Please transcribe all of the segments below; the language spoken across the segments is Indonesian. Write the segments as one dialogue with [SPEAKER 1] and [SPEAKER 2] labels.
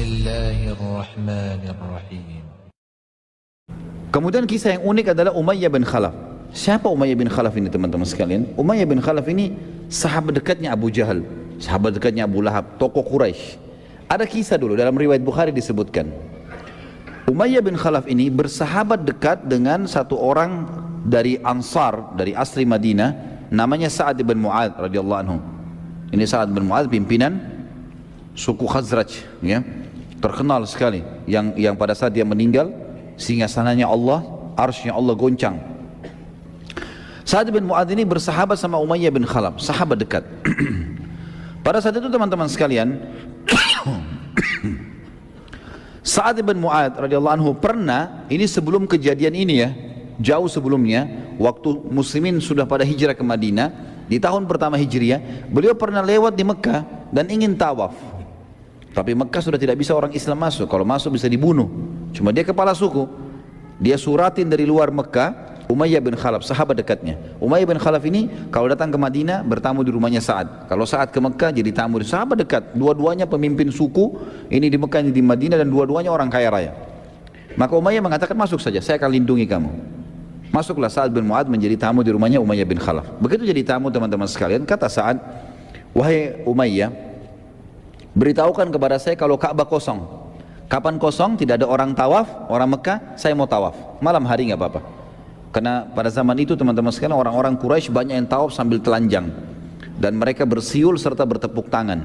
[SPEAKER 1] الله الرحمن الرحيم.
[SPEAKER 2] Kemudian kisah yang unik adalah Umayyah bin Khalaf. Siapa Umayyah bin Khalaf ini teman-teman sekalian? Umayyah bin Khalaf ini sahabat dekatnya Abu Jahal, sahabat dekatnya Abu Lahab, tokoh Quraisy. Ada kisah dulu dalam riwayat Bukhari disebutkan. Umayyah bin Khalaf ini bersahabat dekat dengan satu orang dari Ansar, dari asli Madinah, namanya Sa'ad bin Mu'adz radhiyallahu anhu. Ini Sa'ad bin Mu'adz pimpinan suku Khazraj, ya, terkenal sekali. Yang pada saat dia meninggal, singgasananya Allah, arsy-Nya Allah goncang. Sa'ad bin Mu'adz ini bersahabat sama Umayyah bin Khalaf, sahabat dekat. Pada saat itu teman-teman sekalian, Sa'ad bin Mu'adz radhiyallahu anhu pernah, ini sebelum kejadian ini ya, jauh sebelumnya, waktu muslimin sudah pada hijrah ke Madinah, di tahun pertama Hijriah, beliau pernah lewat di Mekah dan ingin tawaf. Tapi Mekah sudah tidak bisa orang Islam masuk, kalau masuk bisa dibunuh. Cuma dia kepala suku, dia suratin dari luar Mekah, Umayyah bin Khalaf, sahabat dekatnya. Umayyah bin Khalaf ini kalau datang ke Madinah bertamu di rumahnya Sa'ad. Kalau Sa'ad ke Mekah jadi tamu, sahabat dekat. Dua-duanya pemimpin suku, ini di Mekah, ini di Madinah, dan dua-duanya orang kaya raya. Maka Umayyah mengatakan, masuk saja, saya akan lindungi kamu. Masuklah Sa'ad bin Mu'adz menjadi tamu di rumahnya Umayyah bin Khalaf. Begitu jadi tamu teman-teman sekalian, kata Sa'ad, wahai Umayyah, beritahukan kepada saya kalau Ka'bah kosong. Kapan kosong? Tidak ada orang tawaf, orang Mekah, saya mau tawaf. Malam hari nggak apa-apa. Karena pada zaman itu teman-teman sekalian, orang-orang Quraisy banyak yang tawaf sambil telanjang. Dan mereka bersiul serta bertepuk tangan.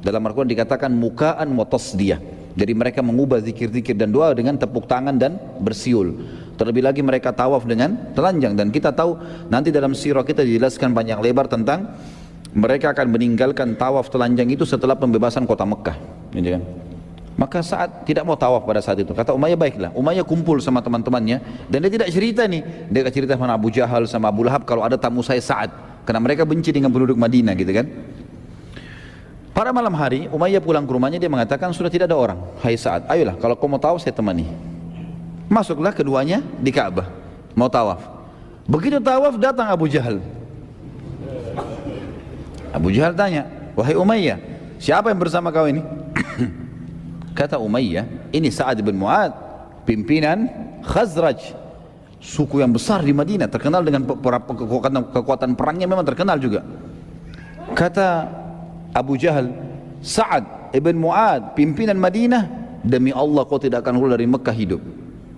[SPEAKER 2] Dalam Al-Quran dikatakan mukaan wa tasdiyah. Jadi mereka mengubah zikir-zikir dan doa dengan tepuk tangan dan bersiul. Terlebih lagi mereka tawaf dengan telanjang. Dan kita tahu nanti dalam sirah kita dijelaskan panjang lebar tentang mereka akan meninggalkan tawaf telanjang itu setelah pembebasan kota Mekah, gitu kan? Maka Sa'ad tidak mau tawaf pada saat itu. Kata Umayyah, baiklah. Umayyah kumpul sama teman-temannya dan dia tidak cerita nih. Dia cerita sama Abu Jahal, sama Abu Lahab kalau ada tamu saya Sa'ad, karena mereka benci dengan penduduk Madinah, gitu kan? Pada malam hari Umayyah pulang ke rumahnya, dia mengatakan sudah tidak ada orang. Hai Sa'ad, ayolah kalau kau mau tawaf saya temani. Masuklah keduanya di Ka'bah, mau tawaf. Begitu tawaf datang Abu Jahal. Abu Jahal tanya, wahai Umayyah, siapa yang bersama kau ini? Kata Umayyah, ini Sa'ad bin Mu'adz, pimpinan Khazraj, suku yang besar di Madinah, terkenal dengan kekuatan perangnya, memang terkenal juga. Kata Abu Jahal, Sa'ad bin Mu'adz, pimpinan Madinah, demi Allah kau tidak akan keluar dari Mekah hidup.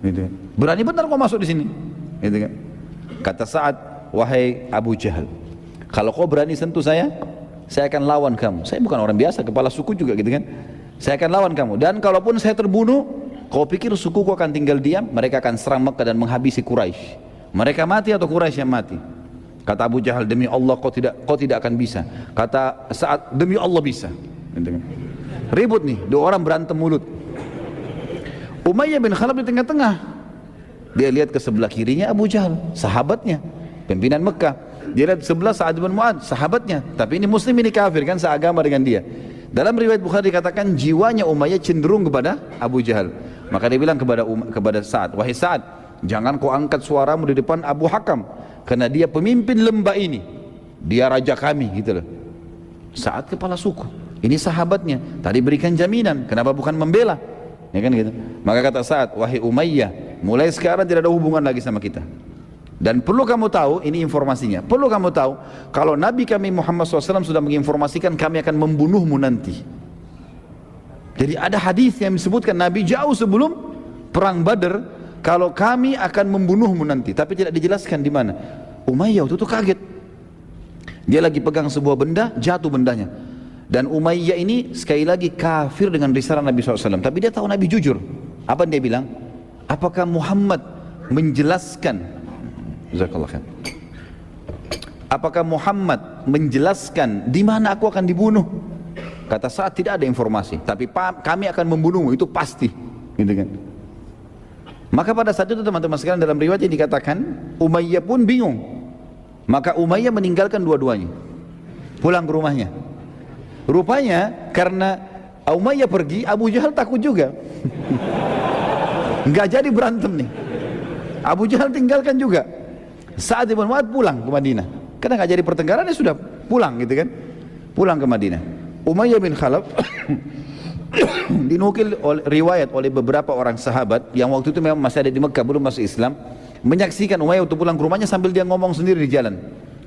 [SPEAKER 2] Gitu. Berani benar kau masuk di sini. Gitu kan? Kata Sa'ad, wahai Abu Jahal, kalau kau berani sentuh saya akan lawan kamu. Saya bukan orang biasa, kepala suku juga, gitu kan? Saya akan lawan kamu. Dan kalaupun saya terbunuh, kau pikir sukuku akan tinggal diam? Mereka akan serang Mekah dan menghabisi Quraisy. Mereka mati atau Quraisy yang mati? Kata Abu Jahal, demi Allah kau tidak akan bisa. Kata Sa'ad, demi Allah bisa. Gitu kan? Ribut nih, dua orang berantem mulut. Umayyah bin Khalaf di tengah-tengah. Dia lihat ke sebelah kirinya Abu Jahal, sahabatnya, pimpinan Mekah. Dia lihat sebelah Sa'ad bin Mu'adz, sahabatnya. Tapi ini muslim, ini kafir kan, seagama dengan dia. Dalam riwayat Bukhari dikatakan jiwanya Umayyah cenderung kepada Abu Jahal. Maka dia bilang kepada Sa'ad, wahai Sa'ad, jangan kau angkat suaramu di depan Abu Hakam, karena dia pemimpin lembah ini, dia raja kami, gitu loh. Sa'ad kepala suku, ini sahabatnya, tadi berikan jaminan, kenapa bukan membela? Ya kan gitu. Maka kata Sa'ad, wahai Umayyah, mulai sekarang tidak ada hubungan lagi sama kita. Dan perlu kamu tahu, ini informasinya, perlu kamu tahu, kalau Nabi kami Muhammad SAW sudah menginformasikan kami akan membunuhmu nanti. Jadi ada hadis yang disebutkan Nabi jauh sebelum perang Badar, kalau kami akan membunuhmu nanti, tapi tidak dijelaskan di mana. Umayyah waktu itu kaget. Dia lagi pegang sebuah benda, jatuh bendanya. Dan Umayyah ini sekali lagi kafir dengan risalah Nabi SAW, tapi dia tahu Nabi jujur. Apa dia bilang? Apakah Muhammad menjelaskan, apakah Muhammad menjelaskan di mana aku akan dibunuh? Kata Sa'ad, tidak ada informasi, tapi kami akan membunuhmu, itu pasti, gitu kan? Maka pada saat itu teman-teman sekalian, dalam riwayat ini dikatakan Umayyah pun bingung. Maka Umayyah meninggalkan dua-duanya, pulang ke rumahnya. Rupanya karena Umayyah pergi, Abu Jahal takut juga. Nggak jadi berantem nih. Abu Jahal tinggalkan juga. Sa'ad bin Mu'adz pulang ke Madinah. Karena nggak jadi pertengkaran, dia sudah pulang, gitu kan? Pulang ke Madinah. Umayyah bin Khalaf Dinukil riwayat oleh beberapa orang sahabat yang waktu itu memang masih ada di Mekah, belum masuk Islam, menyaksikan Umayyah untuk pulang ke rumahnya sambil dia ngomong sendiri di jalan.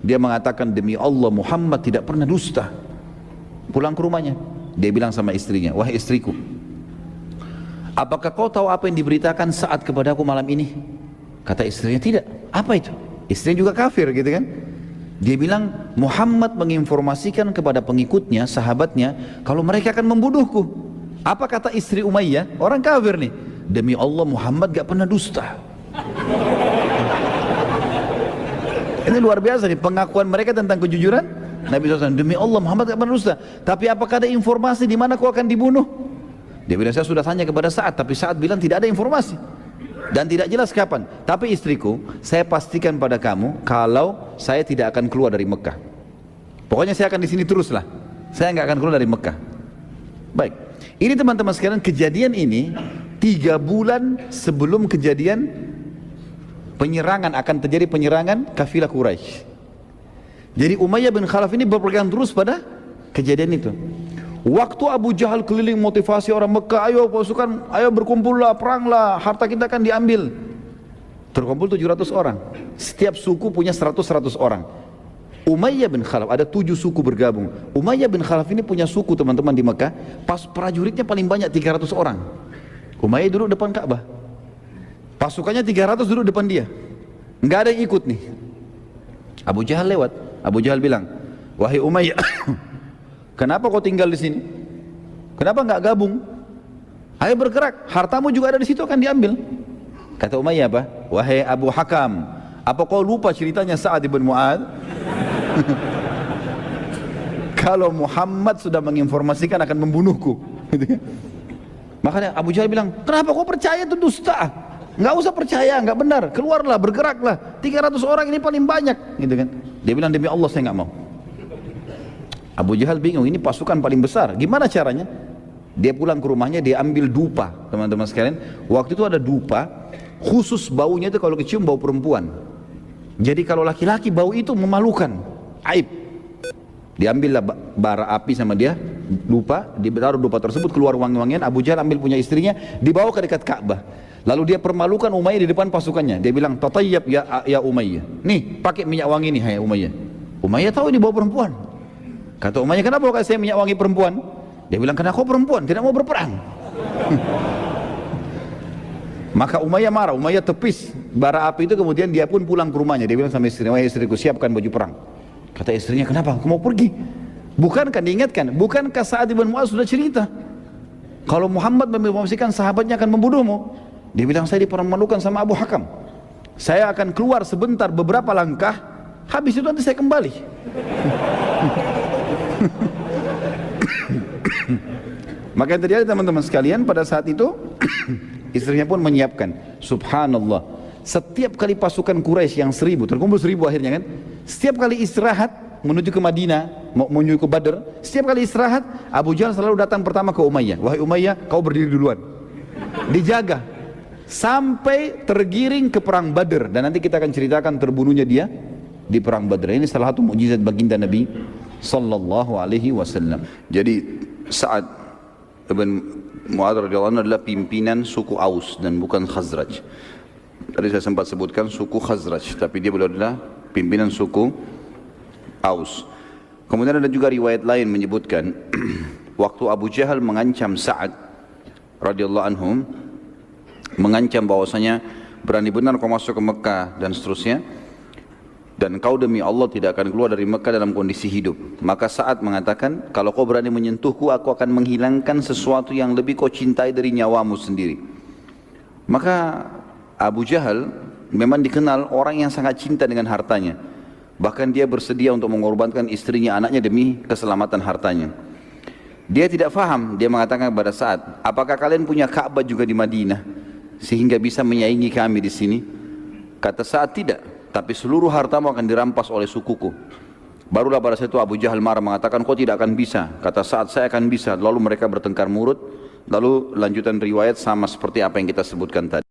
[SPEAKER 2] Dia mengatakan, demi Allah Muhammad tidak pernah dusta. Pulang ke rumahnya, dia bilang sama istrinya, wahai istriku, apakah kau tahu apa yang diberitakan Sa'ad kepadaku malam ini? Kata istrinya, tidak. Apa itu? Istrinya juga kafir gitu kan. Dia bilang, Muhammad menginformasikan kepada pengikutnya, sahabatnya, kalau mereka akan membunuhku. Apa kata istri Umayyah? Orang kafir nih. Demi Allah Muhammad gak pernah dusta. Ini luar biasa nih pengakuan mereka tentang kejujuran Nabi SAW. Demi Allah Muhammad gak pernah dusta. Tapi apakah ada informasi di mana kau akan dibunuh? Dia bilang, saya sudah tanya kepada Sa'ad, tapi Sa'ad bilang tidak ada informasi dan tidak jelas kapan. Tapi istriku, saya pastikan pada kamu kalau saya tidak akan keluar dari Mekah. Pokoknya saya akan di sini teruslah. Saya nggak akan keluar dari Mekah. Baik. Ini teman-teman sekalian, kejadian ini 3 bulan sebelum kejadian penyerangan, akan terjadi penyerangan kafilah Quraisy. Jadi Umayyah bin Khalaf ini berpegang terus pada kejadian itu. Waktu Abu Jahal keliling motivasi orang Mekah, ayo pasukan, ayo berkumpullah, peranglah, harta kita akan diambil. Terkumpul 700 orang. Setiap suku punya 100 orang. Umayyah bin Khalaf, ada 7 suku bergabung. Umayyah bin Khalaf ini punya suku teman-teman di Mekah, pas prajuritnya paling banyak 300 orang. Umayyah duduk depan Ka'bah. Pasukannya 300 duduk depan dia. Enggak ada yang ikut nih. Abu Jahal lewat. Abu Jahal bilang, wahai Umayyah, kenapa kau tinggal di sini? Kenapa enggak gabung? Ayo bergerak, hartamu juga ada di situ, akan diambil. Kata Umayyah apa? Wahai Abu Hakam, apa kau lupa ceritanya Sa'ad bin Mu'ad? Kalau Muhammad sudah menginformasikan akan membunuhku. Makanya Abu Jahal bilang, kenapa kau percaya itu dusta? Enggak usah percaya, enggak benar. Keluarlah, bergeraklah. 300 orang ini paling banyak, gitu kan? Dia bilang, demi Allah saya enggak mau. Abu Jahal bingung, ini pasukan paling besar. Gimana caranya? Dia pulang ke rumahnya, dia ambil dupa, teman-teman sekalian. Waktu itu ada dupa, khusus baunya itu kalau kecium bau perempuan. Jadi kalau laki-laki bau itu memalukan, aib. Diambillah bara api sama dia, dupa, ditaruh dupa tersebut, keluar wangi-wangian. Abu Jahal ambil punya istrinya, dibawa ke dekat Ka'bah. Lalu dia permalukan Umayyah di depan pasukannya. Dia bilang, tatayyab ya Umayyah. Nih, pakai minyak wangi nih, hai Umayyah. Umayyah tahu ini bau perempuan. Kata Umayyah, kenapa kau kasih minyak wangi perempuan? Dia bilang, karena kau perempuan, tidak mau berperang. Maka Umayyah marah, Umayyah tepis bara api itu, kemudian dia pun pulang ke rumahnya. Dia bilang sama istrinya, wahai istriku, siapkan baju perang. Kata istrinya, kenapa? Kau mau pergi? Bukankah diingatkan? Bukankah Sa'ad bin Mu'adz sudah cerita kalau Muhammad menginformasikan sahabatnya akan membunuhmu? Dia bilang, saya dipermalukan sama Abu Hakam. Saya akan keluar sebentar, beberapa langkah, habis itu nanti saya kembali. Maka yang terjadi teman-teman sekalian, pada saat itu istrinya pun menyiapkan. Subhanallah, setiap kali pasukan Quraisy yang 1000, terkumpul 1000 akhirnya kan, setiap kali istirahat menuju ke Madinah, menuju ke Badr, setiap kali istirahat Abu Jahal selalu datang pertama ke Umayyah. Wahai Umayyah, kau berdiri duluan, dijaga sampai tergiring ke perang Badr. Dan nanti kita akan ceritakan terbunuhnya dia di perang Badr. Ini salah satu mukjizat baginda Nabi sallallahu alaihi wasallam. Jadi Sa'ad bin Mu'adz radhiyallahu anhu adalah pimpinan suku Aus dan bukan Khazraj. Tadi saya sempat sebutkan suku Khazraj, tapi dia adalah pimpinan suku Aus. Kemudian ada juga riwayat lain menyebutkan waktu Abu Jahal mengancam Sa'ad radhiyallahu anhum, mengancam bahwasanya berani benar kau masuk ke Mekah dan seterusnya, dan kau demi Allah tidak akan keluar dari Mekah dalam kondisi hidup. Maka Sa'ad mengatakan, kalau kau berani menyentuhku, aku akan menghilangkan sesuatu yang lebih kau cintai dari nyawamu sendiri. Maka Abu Jahal memang dikenal orang yang sangat cinta dengan hartanya. Bahkan dia bersedia untuk mengorbankan istrinya, anaknya demi keselamatan hartanya. Dia tidak faham, dia mengatakan kepada Sa'ad, apakah kalian punya Ka'bah juga di Madinah sehingga bisa menyaingi kami di sini? Kata Sa'ad, tidak, tapi seluruh hartamu akan dirampas oleh sukuku. Barulah pada saat itu Abu Jahal marah mengatakan, kau tidak akan bisa. Kata Sa'ad, saya akan bisa. Lalu mereka bertengkar mulut. Lalu lanjutan riwayat sama seperti apa yang kita sebutkan tadi.